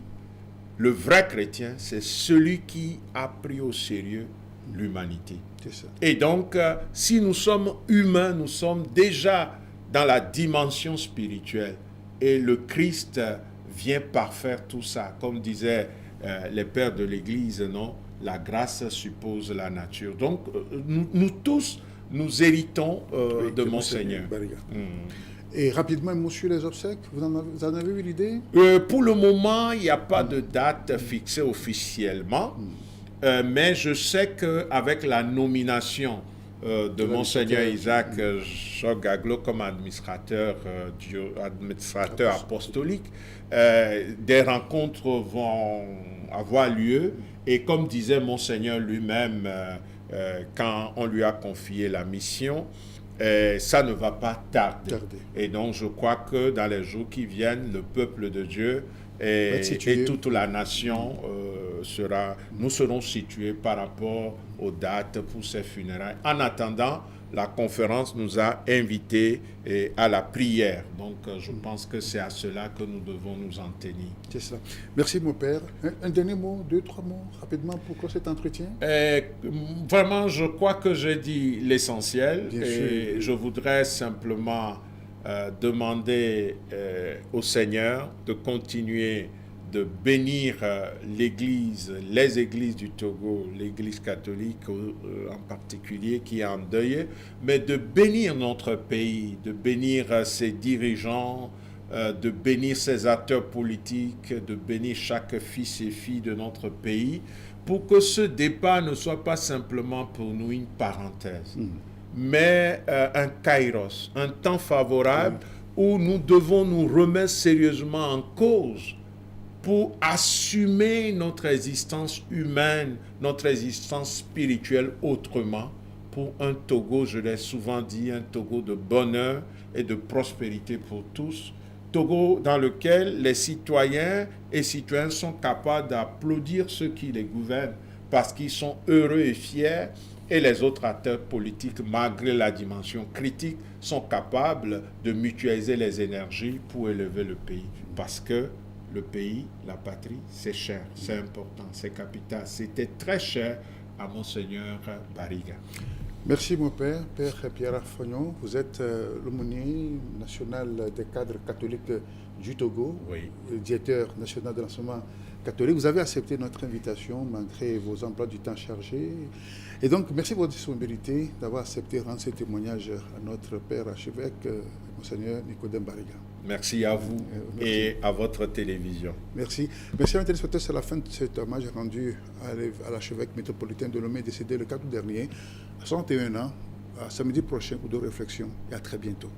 le vrai chrétien, c'est celui qui a pris au sérieux l'humanité. Et donc, si nous sommes humains, nous sommes déjà dans la dimension spirituelle. Et le Christ vient parfaire tout ça. Comme disaient les pères de l'Église, non? La grâce suppose la nature. Donc, nous tous, nous héritons de Monseigneur. Et rapidement, monsieur, les obsèques, vous en avez eu l'idée? Pour le moment, il n'y a pas de date fixée officiellement. Mais je sais qu'avec la nomination de Monseigneur Isaac Jogaglo comme administrateur apostolique, des rencontres vont avoir lieu. Et comme disait Monseigneur lui-même quand on lui a confié la mission, ça ne va pas tarder. Et donc je crois que dans les jours qui viennent, le peuple de Dieu et toute la nation nous serons situés par rapport aux dates pour ces funérailles. En attendant, la conférence nous a invités à la prière. Donc, je pense que c'est à cela que nous devons nous en tenir. C'est ça. Merci, mon père. Un dernier mot, 2-3 mots, rapidement, pour clore cet entretien. Vraiment, je crois que j'ai dit l'essentiel. Et je voudrais simplement demander au Seigneur de continuer de bénir l'Église, les églises du Togo, l'Église catholique en particulier qui est endeuillée, mais de bénir notre pays, de bénir ses dirigeants, de bénir ses acteurs politiques, de bénir chaque fils et fille de notre pays, pour que ce départ ne soit pas simplement pour nous une parenthèse, mais un kairos, un temps favorable où nous devons nous remettre sérieusement en cause pour assumer notre existence humaine, notre existence spirituelle autrement, pour un Togo, je l'ai souvent dit, un Togo de bonheur et de prospérité pour tous, Togo dans lequel les citoyens et citoyennes sont capables d'applaudir ceux qui les gouvernent parce qu'ils sont heureux et fiers, et les autres acteurs politiques, malgré la dimension critique, sont capables de mutualiser les énergies pour élever le pays, parce que le pays, la patrie, c'est cher, c'est important, c'est capital. C'était très cher à Monseigneur Bariga. Merci, mon père, Père Pierre Afognon. Vous êtes l'aumônier national des cadres catholiques du Togo, le directeur national de l'enseignement catholique. Vous avez accepté notre invitation malgré vos emplois du temps chargés. Et donc, merci pour votre disponibilité d'avoir accepté de rendre ce témoignage à notre père archevêque, Monseigneur Nicodème Bariga. Merci à vous et à votre télévision. Merci. Merci à mes téléspectateurs, c'est la fin de cet hommage rendu à l'archevêque métropolitain de Lomé, décédé le 4 août dernier, à 61 ans, à samedi prochain pour d'autres réflexions et à très bientôt.